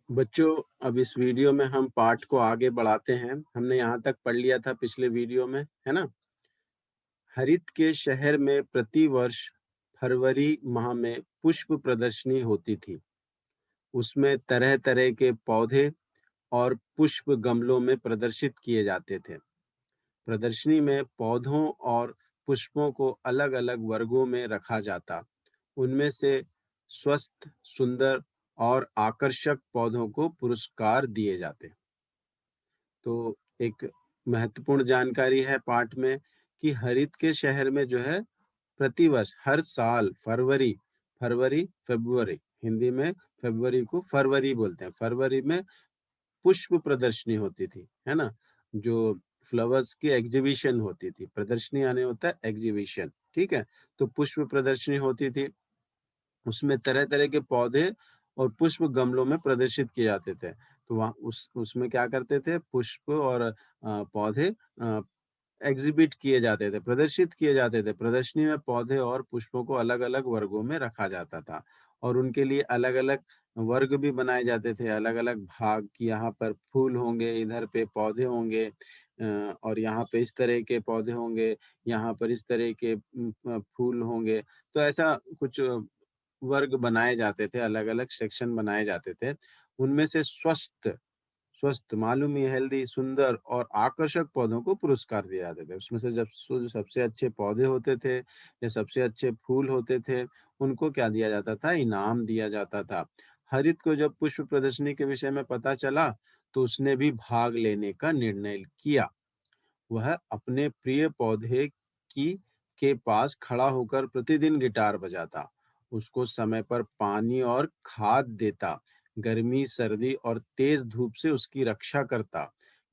बच्चों, अब इस वीडियो में हम पाठ को आगे बढ़ाते हैं। हमने यहाँ तक पढ़ लिया था पिछले वीडियो में, है ना? हरित के शहर में प्रतिवर्ष फरवरी माह में पुष्प प्रदर्शनी होती थी। उसमें तरह-तरह के पौधे और पुष्प गमलों में प्रदर्शित किए जाते थे। प्रदर्शनी में पौधों और पुष्पों को अलग-अलग वर्गों में रखा जाता। उनमें से स्वस्थ, सुंदर और आकर्षक पौधों को पुरस्कार दिए जाते। तो एक महत्वपूर्ण जानकारी है पाठ में कि हरित के शहर में जो है प्रतिवर्ष हर साल फरवरी फरवरी फ़ेब्रुअरी हिंदी में फ़ेब्रुअरी को फरवरी बोलते हैं। फरवरी में पुष्प प्रदर्शनी होती थी, है ना? जो फ्लावर्स की एग्ज़िबिशन होती थी। प्रदर्शनी यानी होता है एग्ज़िबिशन, ठीक है? तो पुष्प प्रदर्शनी होती थी। उसमें तरह-तरह के पौधे और पुष्प गमलों में प्रदर्शित किए जाते थे। तो वहाँ उसमें क्या करते थे पुष्प और पौधे एग्ज़िबिट किए जाते थे, प्रदर्शित किए जाते थे। प्रदर्शनी में पौधे और पुष्पों को अलग-अलग वर्गों में रखा जाता था और उनके लिए अलग-अलग वर्ग भी बनाए जाते थे, अलग-अलग भाग कि यहाँ पर फूल होंगे, इधर पे पौधे होंगे और यहाँ पे इस तरह के पौधे होंगे, यहाँ पर इस तरह के फूल होंगे। तो ऐसा कुछ वर्ग बनाए जाते थे, अलग-अलग सेक्शन बनाए जाते थे। उनमें से स्वस्थ स्वस्थ मालूम ही हेल्दी, सुंदर और आकर्षक पौधों को पुरस्कार दिए जाते थे। उसमें से जब जो सबसे अच्छे पौधे होते थे या सबसे अच्छे फूल होते थे, उनको क्या दिया जाता था? इनाम दिया जाता था। हरित को जब पुष्प प्रदर्शनी के विषय में पता चला, तो उसने भी भाग लेने का निर्णय किया। वह अपने प्रिय पौधे की के पास खड़ा होकर प्रतिदिन गिटार बजाता, उसको समय पर पानी और खाद देता, गर्मी, सर्दी और तेज धूप से उसकी रक्षा करता।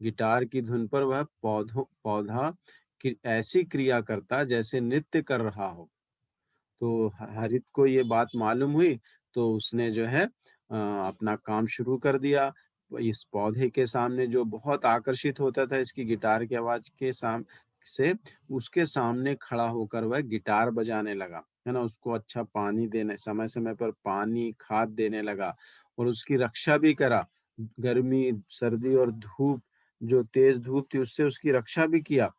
गिटार की धुन पर वह पौधा की ऐसी क्रिया करता जैसे नृत्य कर रहा हो। तो हरित को ये बात मालूम हुई, तो उसने जो है अपना काम शुरू कर दिया। इस पौधे के सामने जो बहुत आकर्षित होता था इसकी गिटार की आवाज़ के से, उसके सामने खड़ा होकर वह गिटार बजाने लगा, है ना? उसको अच्छा पानी देने समय-समय पर पानी, खाद देने लगा और उसकी रक्षा भी करा। गर्मी, सर्दी और धूप जो तेज़ धूप थी उससे उसकी रक्षा भी किया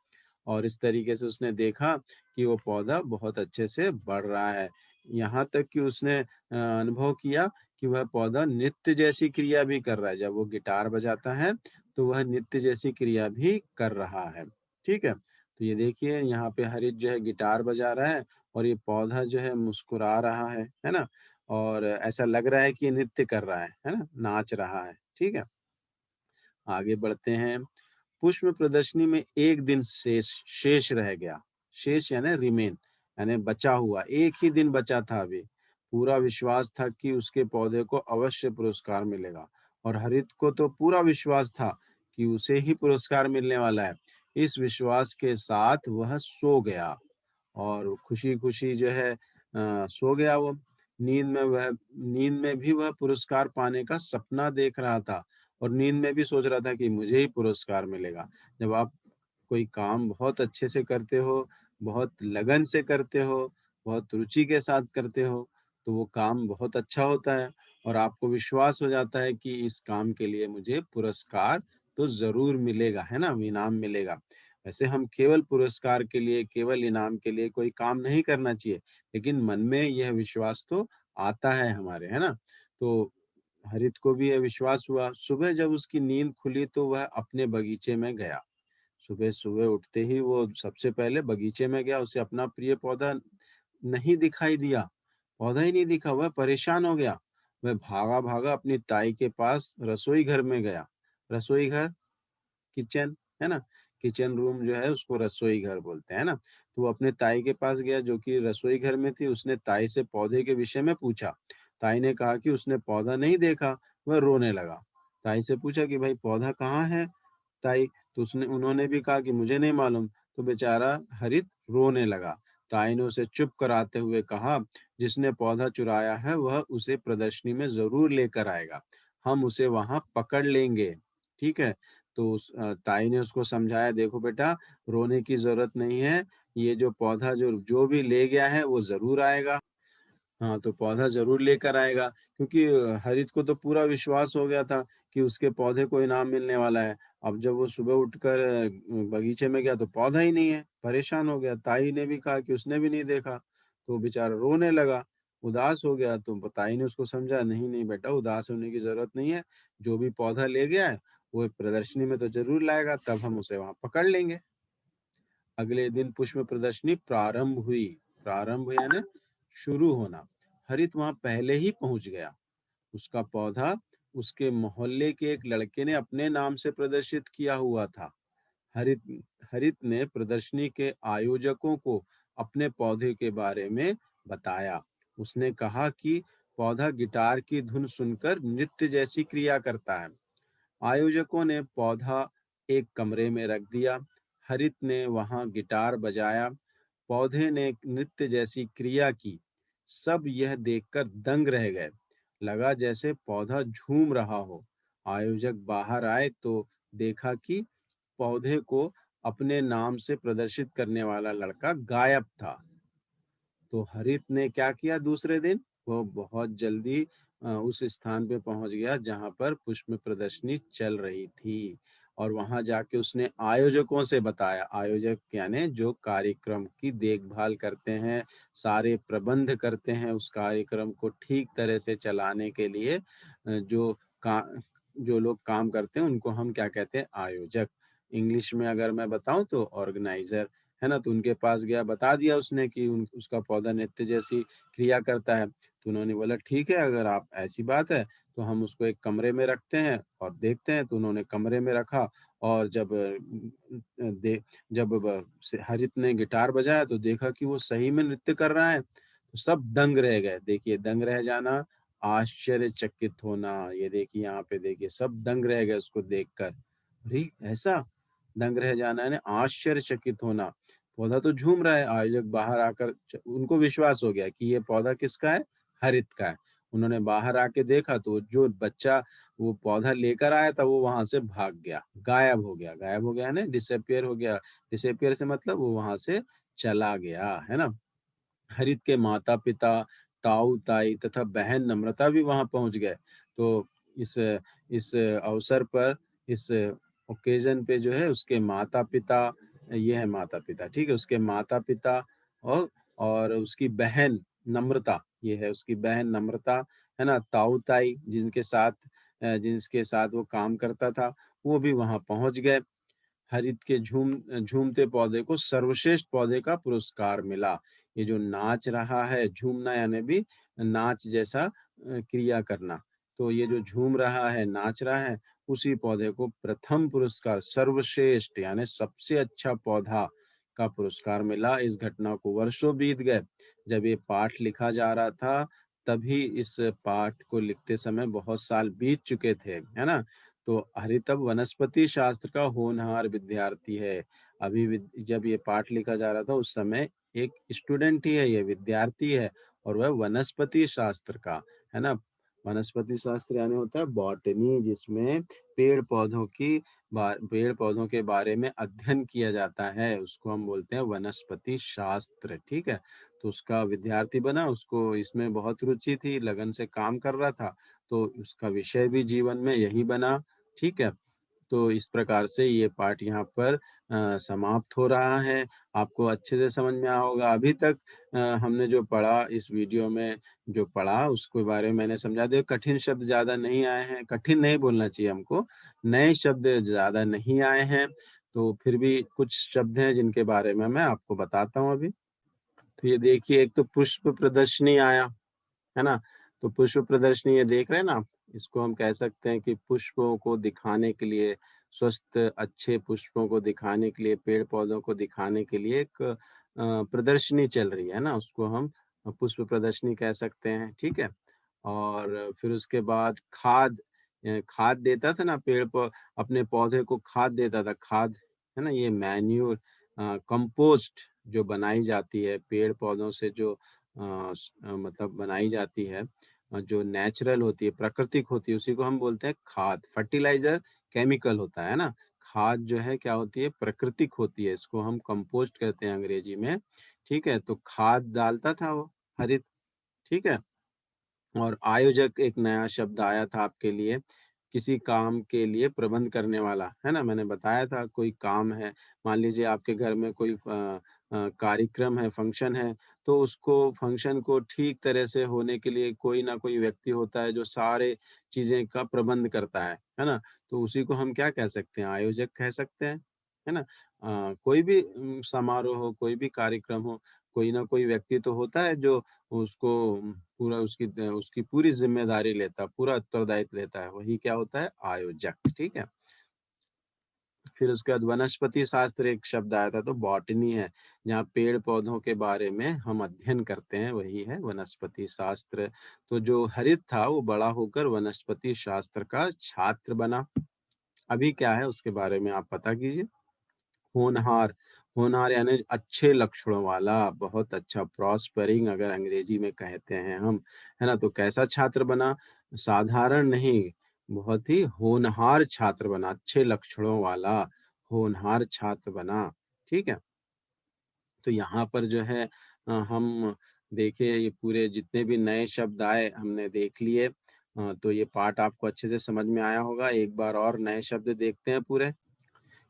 और इस तरीके से उसने देखा कि वो पौधा बहुत अच्छे से बढ़ रहा है। यहाँ तक कि उसने अनुभव किया कि वह पौधा नृत्य जैसी क्रिया भी कर रहा है। जब वो गिटार बजाता है, तो वह नृत्य जैसी क्रिया भी कर रहा है। ठीक है? तो ये देखिए यहाँ पे हरित जो है गिटार बजा रहा है और ये पौधा जो है मुस्कुरा रहा है ना? और ऐसा लग रहा है कि ये नृत्य कर रहा है ना? नाच रहा है। ठीक है? आगे बढ़ते हैं। पुष्प प्रदर्शनी में 1 दिन शेष रह गया। शेष यानी रिमेन यानी बचा हुआ, 1 ही दिन बचा था अभी। पूरा विश्वास था कि उसके पौधे को अवश्य पुरस्कार मिलेगा और हरित को तो पूरा विश्वास था कि उसे ही पुरस्कार मिलने वाला है। इस विश्वास के साथ वह सो गया और खुशी-खुशी जो है सो गया वो। नींद में भी वह पुरस्कार पाने का सपना देख रहा था और नींद में भी सोच रहा था कि मुझे ही पुरस्कार मिलेगा। जब आप कोई काम बहुत अच्छे से करते हो, बहुत लगन से करते हो, बहुत रुचि के साथ करते हो, तो वो काम बहुत अच्छा होता है और आपको विश्वास हो जाता है कि इस काम के लिए मुझे पुरस्कार तो ज़रूर मिलेगा, है ना? इनाम मिलेगा। वैसे हम केवल पुरस्कार के लिए, केवल इनाम के लिए कोई काम नहीं करना चाहिए, लेकिन मन में यह विश्वास तो आता है हमारे, है ना? तो हरित को भी यह विश्वास हुआ। सुबह जब उसकी नींद खुली तो वह अपने बगीचे में गया। सुबह-सुबह उठते ही वो सबसे पहले बगीचे में गया, उसे अपना प्रिय पौधा नहीं दिखाई दिया, पौधा ही नहीं दिखा, वह परेशान हो गया। वह भागा-भागा अपनी ताई के पास रसोई घर में गया। रसोई घर किचन, है ना? किचन रूम जो है उसको रसोई घर बोलते हैं ना? तो वो अपने ताई के पास गया जो कि रसोई घर में थी, उसने ताई से पौधे के विषय में पूछा। ताई ने कहा कि उसने पौधा नहीं देखा, वह रोने लगा। ताई से पूछा कि भाई पौधा कहाँ है ताई? तो उसने उन्होंने भी कहा कि मुझे नहीं मालूम, तो बेचारा हरित रोने लगा। ताई ने उसे चुप कराते हुए कहा, जिसने पौधा चुराया है वह उसे प्रदर्शनी में ज़रूर लेकर आएगा। हम उसे वहाँ पकड़ लेंगे, ठीक है? तो ताई ने उसको समझाया देखो बेटा रोने की ज़रूरत नहीं है, ये जो पौधा जो जो भी ले गया है वो ज़रूर आएगा। हाँ, तो पौधा ज़रूर लेकर आएगा क्योंकि हरित को तो पूरा विश्वास हो गया था कि उसके पौधे को इनाम मिलने वाला है। अब जब वो सुबह उठकर बगीचे में गया तो पौधा ही नहीं है, परेशान हो गया। ताई ने भी कहा कि उसने भी नहीं देखा, तो बेचारा रोने लगा, उदास हो गया। तो ताई ने उसको समझाया, नहीं, नहीं बेटा उदास होने की ज़रूरत नहीं है, जो भी पौधा ले गया है, वो प्रदर्शनी में तो ज़रूर लाएगा, तब हम उसे वहाँ पकड़ लेंगे। अगले दिन पुष्प प्रदर्शनी प्रारंभ हुई। प्रारंभ यानी शुरू होना। हरित वहां पहले ही पहुंच गया। उसका पौधा उसके मोहल्ले के एक लड़के ने अपने नाम से प्रदर्शित किया हुआ था। हरित हरित ने प्रदर्शनी के आयोजकों को अपने पौधे के बारे में बताया। उसने कहा कि पौधा गिटार की धुन सुनकर नृत्य जैसी क्रिया करता है। आयोजकों ने पौधा एक कमरे में रख दिया। हरित ने वहां गिटार बजाया, पौधे ने नृत्य जैसी क्रिया की। सब यह देखकर दंग रह गए। लगा जैसे पौधा झूम रहा हो। आयोजक बाहर आए तो देखा कि पौधे को अपने नाम से प्रदर्शित करने वाला लड़का गायब था। तो हरित ने क्या किया दूसरे दिन, वो बहुत जल्दी उस स्थान पे पहुंच गया जहां पर पुष्प प्रदर्शनी चल रही थी और वहां जाके उसने आयोजकों से बताया। आयोजक यानी जो कार्यक्रम की देखभाल करते हैं, सारे प्रबंध करते हैं, उस कार्यक्रम को ठीक तरह से चलाने के लिए का जो लोग काम करते हैं उनको हम क्या कहते हैं, आयोजक। इंग्लिश में अगर मैं बताऊं तो ऑर्गेनाइजर, है ना? तो उनके पास गया, बता दिया उसने कि उसका पौधा नृत्य जैसी क्रिया करता है। तो उन्होंने बोला ठीक है, अगर आप ऐसी बात है तो हम उसको एक कमरे में रखते हैं और देखते हैं। तो उन्होंने कमरे में रखा और जब हरित ने गिटार बजाया तो देखा कि वो सही में नृत्य कर रहा है। तो सब दंग रह गए। देखिए, दंग रह जाना, आश्चर्यचकित होना। ये देखिए, यहाँ पे देखिए, सब दंग रह गए उसको देखकर। अरे ऐसा, दंग रह जाना यानी आश्चर्यचकित होना। पौधा तो झूम रहा है। आयोजक बाहर आकर उनको विश्वास हो गया कि ये पौधा किसका है, हरित का है। उन्होंने बाहर आके देखा तो जो बच्चा वो पौधा लेकर आया था वो वहां से भाग गया, गायब हो गया। गायब हो गया ना, डिसअपियर हो गया। डिसअपियर से मतलब वो वहां से चला गया, है ना? हरित के माता-पिता, ताऊ-ताई तथा बहन नम्रता भी वहाँ पहुँच गए। तो इस इस अवसर पर, इस ओकेज़न पे जो है उसके माता-पिता, ये है माता-पिता, ठीक है? उसके माता-पिता और उसकी बहन नम्रता, ये है उसकी बहन नम्रता, है ना? ताऊ-ताई जिसके साथ वो काम करता था, वो भी वहाँ पहुँच गए। हरित के झूमते पौधे को सर्वश्रेष्ठ पौधे का पुरस्कार मिला। ये जो नाच रहा है, झूमना यानी भी नाच जैसा क्रिया करना। तो ये जो झूम रहा है, नाच रहा है, उसी पौधे को प्रथम पुरस्कार सर्वश्रेष्ठ यानी सबसे अच्छा पौधा का पुरस्कार मिला। इस घटना को वर्षों बीत गए। जब ये पाठ लिखा जा रहा था, तभी इस पाठ को लिखते समय बहुत साल बीत चुके थे, है ना? तो हरितब वनस्पति शास्त्र का होनहार विद्यार्थी है। अभी जब ये पाठ लिखा जा रहा था उस समय एक स्टूडेंट ही है, ये विद्यार्थी है और वह वनस्पति शास्त्र का, है ना? वनस्पति शास्त्र यानी होता है बॉटनी, जिसमें पेड़ पौधों के बारे में अध्ययन किया जाता है, उसको हम बोलते हैं वनस्पति शास्त्र, ठीक है? तो उसका विद्यार्थी बना, उसको इसमें बहुत रुचि थी, लगन से काम कर रहा था, तो उसका विषय भी जीवन में यही बना। ठीक है? तो इस प्रकार से ये पाठ यहाँ पर समाप्त हो रहा है। आपको अच्छे से समझ में आया होगा। अभी तक हमने जो पढ़ा इस वीडियो में, जो पढ़ा उसके बारे में मैंने समझा दिया। कठिन शब्द ज़्यादा नहीं आए हैं, कठिन नहीं बोलना चाहिए हमको, नए शब्द ज़्यादा नहीं आए हैं, तो फिर भी कुछ शब्द हैं जिनके बारे में मैं आपको बताता हूँ अभी। तो ये देखिए, एक तो पुष्प प्रदर्शनी आया, है ना? तो पुष्प प्रदर्शनी ये देख रहे हैं ना आप? इसको हम कह सकते हैं कि पुष्पों को दिखाने के लिए, स्वस्थ अच्छे पुष्पों को दिखाने के लिए, पेड़-पौधों को दिखाने के लिए एक प्रदर्शनी चल रही है ना? उसको हम पुष्प प्रदर्शनी कह सकते हैं, ठीक है? और फिर उसके बाद खाद देता था ना अपने पौधे को खाद देता था, खाद, है ना? ये मैन्योर कंपोस्ट जो बनाई जाती है पेड़-पौधों से, जो मतलब बनाई जाती है, जो नेचुरल होती है, प्राकृतिक होती है, उसी को हम बोलते हैं खाद। फर्टिलाइज़र केमिकल होता है ना? खाद जो है क्या होती है? प्राकृतिक होती है, इसको हम कंपोस्ट कहते हैं अंग्रेजी में, ठीक है? तो खाद डालता था वो हरित, ठीक है? और आयोजक एक नया शब्द आया था आपके लिए, किसी काम के लिए प्रबंध करने वाला, है ना? मैंने बताया था कोई काम है, मान लीजिए आपके घर में कोई कार्यक्रम है, फंक्शन है, तो उसको फंक्शन को ठीक तरह से होने के लिए कोई ना कोई व्यक्ति होता है जो सारे चीज़ें का प्रबंध करता है ना? तो उसी को हम क्या कह सकते हैं? आयोजक कह सकते हैं, है ना? कोई भी समारोह हो, कोई भी कार्यक्रम हो, कोई ना कोई व्यक्ति तो होता है जो उसको पूरा उसकी पूरी ज़िम्मेदारी लेता है, पूरा उत्तरदायित्व लेता है, वही क्या होता है? आयोजक, ठीक है? फिर उसके बाद वनस्पति शास्त्र एक शब्द आया था, तो बॉटनी है, जहाँ पेड़-पौधों के बारे में हम अध्ययन करते हैं, वही है वनस्पति शास्त्र। तो जो हरित था, वो बड़ा होकर वनस्पति शास्त्र का छात्र बना। अभी क्या है, उसके बारे में आप पता कीजिए। होनहार, होनहार यानी अच्छे लक्षणों वाला, बहुत अच्छा प्रॉस्परिंग अगर अंग्रेजी में कहते हैं हम, है ना? तो कैसा छात्र बना? साधारण नहीं, बहुत ही होनहार छात्र बना, अच्छे लक्षणों वाला होनहार छात्र बना, ठीक है? तो यहाँ पर जो है हम देखिए ये पूरे जितने भी नए शब्द आए हमने देख लिए। तो ये पाठ आपको अच्छे से समझ में आया होगा। एक बार और नए शब्द देखते हैं पूरे।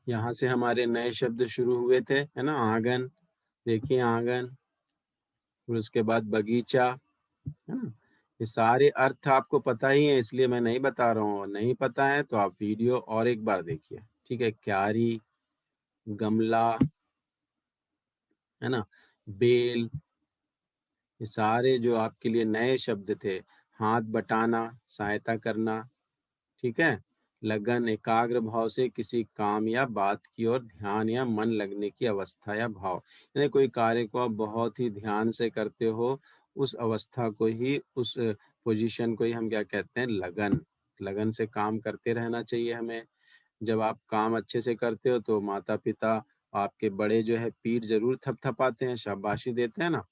यहाँ से हमारे नए शब्द शुरू हुए थे, है ना? आँगन, देखिए आँगन, फिर उसके बाद बगीचा, है ना? ये सारे अर्थ आपको पता ही है इसलिए मैं नहीं बता रहा हूँ, नहीं पता है तो आप वीडियो और एक बार देखिए, ठीक है? क्यारी, गमला, है ना? बेल, ये सारे जो आपके लिए नए शब्द थे, हाथ बटाना, सहायता करना, ठीक है? लगन एकाग्र भाव से किसी काम या बात की ओर ध्यान या मन लगने की अवस्था या भाव। यानी कोई कार्य को आप बहुत ही ध्यान से करते हो, उस अवस्था को ही उस पोज़ीशन को ही हम क्या कहते हैं लगन। लगन से काम करते रहना चाहिए हमें। जब आप काम अच्छे से करते हो तो माता-पिता, आपके बड़े जो है पीठ ज़रूर थपथपाते हैं, शाबाशी देते हैं ना?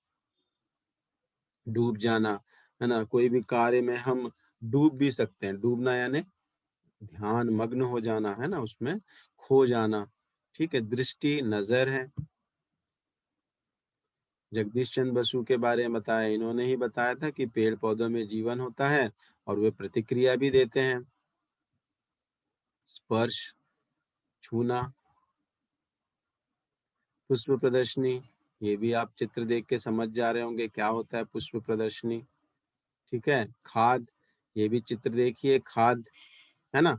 डूब जाना, है ना? कोई भी कार्य में हम डूब भी सकते हैं। डूबना यानी ध्यान मग्न हो जाना, है ना? उसमें खो जाना, ठीक है? दृष्टि, नज़र है। जगदीश चंद्र बसु के बारे में बताया, इन्होंने ही बताया था कि पेड़-पौधों में जीवन होता है और वे प्रतिक्रिया भी देते हैं। स्पर्श, छूना, पुष्प प्रदर्शनी, ये भी आप चित्र देख के समझ जा रहे होंगे क्या होता है पुष्प प्रदर्शनी, ठीक है? खाद, ये भी चित्र देखिए खाद, है ना?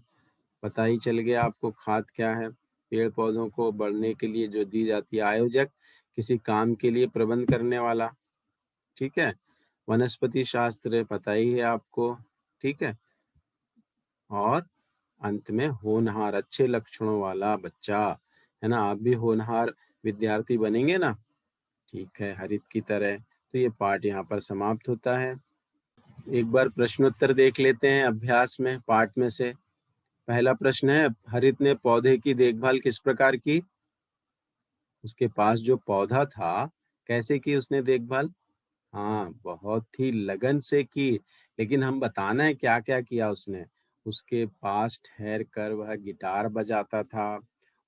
पता ही चल गया आपको खाद क्या है। पेड़-पौधों को बढ़ने के लिए जो दी जाती है आयोजक, किसी काम के लिए प्रबंध करने वाला, ठीक है? वनस्पति शास्त्र पता ही है आपको, ठीक है? और अंत में होनहार, अच्छे लक्षणों वाला बच्चा, है ना? आप भी होनहार विद्यार्थी बनेंगे ना? ठीक है, हरित की तरह। तो ये पाठ यहाँ पर समाप्त होता है। एक बार प्रश्नोत्तर देख लेते हैं अभ्यास में, पाठ में से। पहला प्रश्न है, हरित ने पौधे की देखभाल किस प्रकार की? उसके पास जो पौधा था, कैसे की उसने देखभाल? हाँ, बहुत ही लगन से की, लेकिन हम बताना है क्या-क्या किया उसने। उसके पास ठहर कर वह गिटार बजाता था,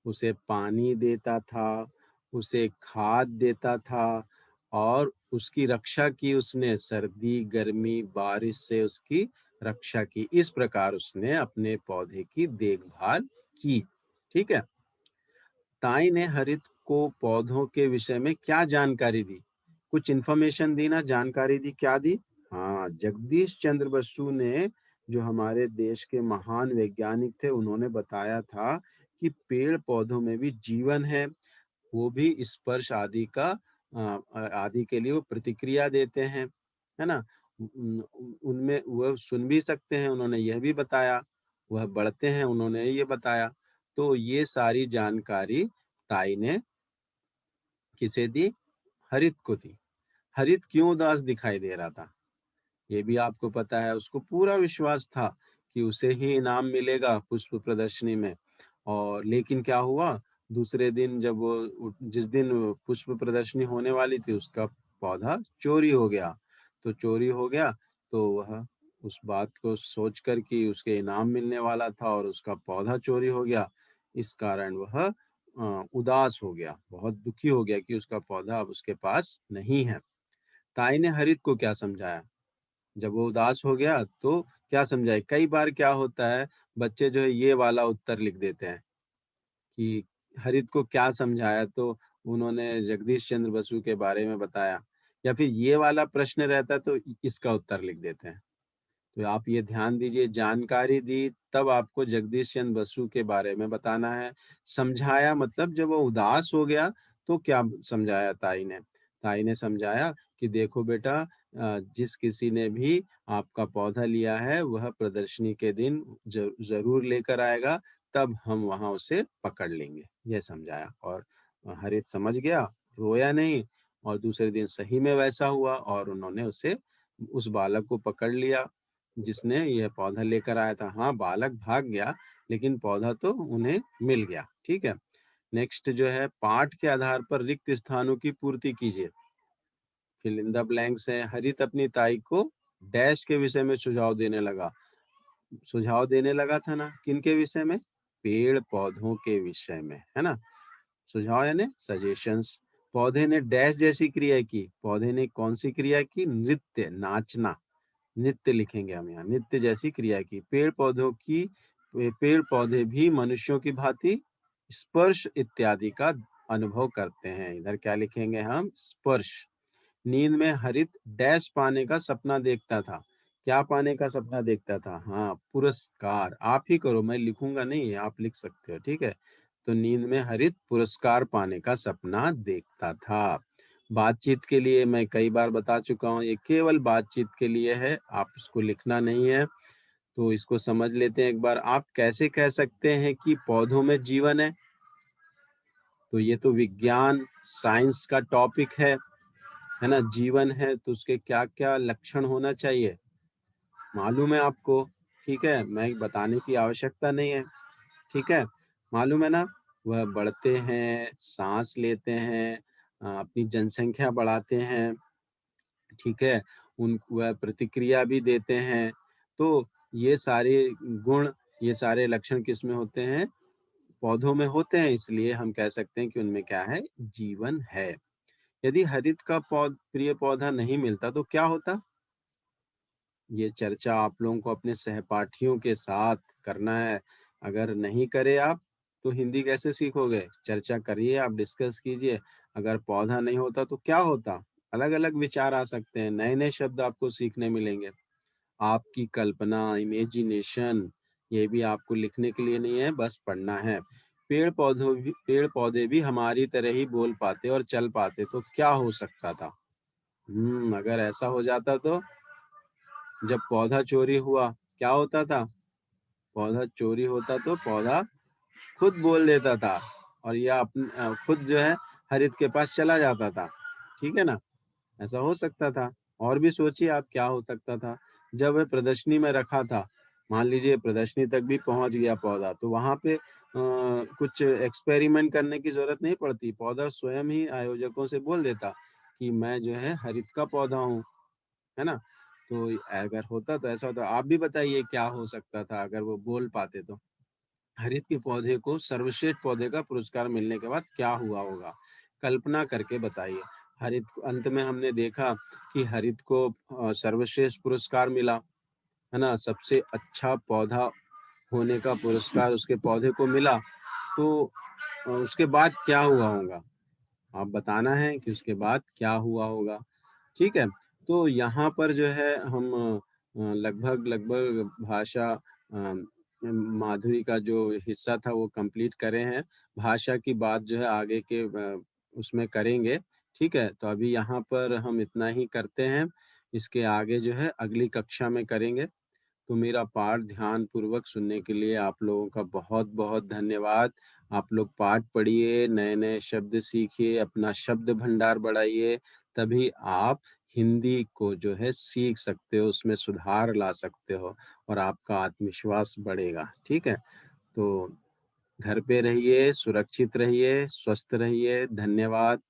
उसे पानी देता था, उसे खाद देता था और उसकी रक्षा की उसने, सर्दी, गर्मी, बारिश से उसकी रक्षा की। इस प्रकार उसने अपने पौधे की देखभाल की, ठीक है? ताई ने हरित को पौधों के विषय में क्या जानकारी दी? कुछ इन्फॉर्मेशन दी ना, जानकारी दी, क्या दी? हाँ, जगदीश चंद्र बसु ने, जो हमारे देश के महान वैज्ञानिक थे, उन्होंने बताया था कि पेड़-पौधों में भी जीवन है, वो भी स्पर्श आदि का आदि के लिए वो प्रतिक्रिया देते हैं, है ना? उनमें वह सुन भी सकते हैं, उन्होंने यह भी बताया, वह बढ़ते हैं, उन्होंने ये बताया। तो ये सारी जानकारी ताई ने किसे दी? हरित को दी। हरित क्यों उदास दिखाई दे रहा था? ये भी आपको पता है, उसको पूरा विश्वास था कि उसे ही इनाम मिलेगा पुष्प प्रदर्शनी में। और लेकिन क्या हुआ, दूसरे दिन जब वो जिस दिन पुष्प प्रदर्शनी होने वाली थी, उसका पौधा चोरी हो गया। तो चोरी हो गया, तो वह उस बात को सोचकर कि उसके इनाम मिलने वाला था और उसका पौधा चोरी हो गया, इस कारण वह उदास हो गया, बहुत दुखी हो गया कि उसका पौधा अब उसके पास नहीं है। ताई ने हरित को क्या समझाया? जब वो उदास हो गया तो क्या समझाए? कई बार क्या होता है, बच्चे जो है ये वाला उत्तर लिख देते हैं कि हरित को क्या समझाया, तो उन्होंने जगदीश चंद्र बसु के बारे में बताया, या फिर ये वाला प्रश्न रहता है तो इसका उत्तर लिख देते हैं। तो आप ये ध्यान दीजिए, जानकारी दी तब आपको जगदीश चंद्र बसु के बारे में बताना है। समझाया मतलब जब वो उदास हो गया तो क्या समझाया ताई ने? ताई ने समझाया कि देखो बेटा, जिस किसी ने भी आपका पौधा लिया है वह प्रदर्शनी के दिन ज़रूर लेकर आएगा, तब हम वहाँ उसे पकड़ लेंगे। ये समझाया और हरित समझ गया, रोया नहीं, और दूसरे दिन सही में वैसा हुआ और उन्होंने उस बालक को पकड़ लिया जिसने यह पौधा लेकर आया था। हाँ, बालक भाग गया, लेकिन पौधा तो उन्हें मिल गया। ठीक है? नेक्स्ट जो है, पाठ के आधार पर रिक्त स्थानों की पूर्ति कीजिए। फिल इन द ब्लैंक्स है। हरित अपनी ताई को डैश के विषय में सुझाव देने लगा। सुझाव देने लगा था ना, किनके विषय में? पेड़ पौधों के विषय में, है ना? सुझाव यानी सजेशंस। पौधे ने डैश जैसी क्रिया की। पौधे ने कौन सी क्रिया की? नृत्य, नाचना। नित्य लिखेंगे हम यहाँ, नित्य जैसी क्रिया की। पेड़ पौधे भी मनुष्यों की भांति स्पर्श इत्यादि का अनुभव करते हैं। इधर क्या लिखेंगे हम? स्पर्श। नींद में हरित डैश पाने का सपना देखता था। क्या पाने का सपना देखता था? हाँ, पुरस्कार। आप ही करो, मैं लिखूंगा नहीं, आप लिख सकते हो। ठीक है? तो नींद में हरित पुरस्कार पाने का सपना देखता था। बातचीत के लिए मैं कई बार बता चुका हूँ, ये केवल बातचीत के लिए है, आप इसको लिखना नहीं है। तो इसको समझ लेते हैं एक बार। आप कैसे कह सकते हैं कि पौधों में जीवन तो ये तो विज्ञान, साइंस का टॉपिक है ना? जीवन है तो उसके क्या-क्या लक्षण होना चाहिए, मालूम है आपको। ठीक है? मैं बताने की आवश्यकता नहीं है। ठीक है? मालूम है ना? वह बढ़ते हैं, साँस लेते हैं, अपनी जनसंख्या बढ़ाते हैं। ठीक है? वह प्रतिक्रिया भी देते हैं। तो ये सारे गुण, ये सारे लक्षण किसमें होते हैं? पौधों में होते हैं, इसलिए हम कह सकते हैं कि उनमें क्या है? जीवन है। यदि हरित का प्रिय पौधा नहीं मिलता तो क्या होता? ये चर्चा आप लोगों को अपने सहपाठियों के साथ करना है। अगर नहीं करे आप, तो हिंदी कैसे सीखोगे? चर्चा करिए, आप डिस्कस कीजिए। अगर पौधा नहीं होता तो क्या होता? अलग-अलग विचार आ सकते हैं, नए-नए शब्द आपको सीखने मिलेंगे। आपकी कल्पना, इमेजिनेशन, ये भी आपको लिखने के लिए नहीं है, बस पढ़ना है। पेड़-पौधे भी हमारी तरह ही बोल पाते और चल पाते, तो क्या हो सकता था? अगर ऐसा हो जाता तो? जब पौधा चोरी हुआ, क्या होता था? पौधा चोरी होता तो पौधा खुद बोल देता था और खुद जो है हरित के पास चला जाता था। ठीक है ना? ऐसा हो सकता था। और भी सोचिए आप क्या हो सकता था? जब वह प्रदर्शनी में रखा था, मान लीजिए प्रदर्शनी तक भी पहुँच गया पौधा, तो वहाँ पे कुछ एक्सपेरिमेंट करने की ज़रूरत नहीं पड़ती। पौधा स्वयं ही आयोजकों से बोल देता कि मैं जो है हरित का पौधा हूँ। है ना? तो अगर होता तो ऐसा होता। आप भी बताइए क्या हो सकता था अगर वो बोल पाते तो? हरित के पौधे को सर्वश्रेष्ठ पौधे का पुरस्कार मिलने के बाद क्या हुआ होगा? कल्पना करके बताइए। अंत में हमने देखा कि हरित को सर्वश्रेष्ठ पुरस्कार मिला, है ना? सबसे अच्छा पौधा होने का पुरस्कार उसके पौधे को मिला। तो उसके बाद क्या हुआ होगा? आप बताना है कि उसके बाद क्या हुआ होगा। ठीक है? तो यहाँ पर जो है हम लगभग भाषा माधुरी का जो हिस्सा था वो कंप्लीट करे हैं। भाषा की बात जो है आगे के उसमें करेंगे। ठीक है? तो अभी यहाँ पर हम इतना ही करते हैं। इसके आगे जो है अगली कक्षा में करेंगे। तो मेरा पाठ ध्यानपूर्वक सुनने के लिए आप लोगों का बहुत-बहुत धन्यवाद। आप लोग पाठ पढ़िए, नए-नए शब्द सीखिए, अपना शब्द भंडार बढ़ाइए, तभी आप हिंदी को जो है सीख सकते हो, उसमें सुधार ला सकते हो और आपका आत्मविश्वास बढ़ेगा। ठीक है? तो घर पे रहिए, सुरक्षित रहिए, स्वस्थ रहिए। धन्यवाद।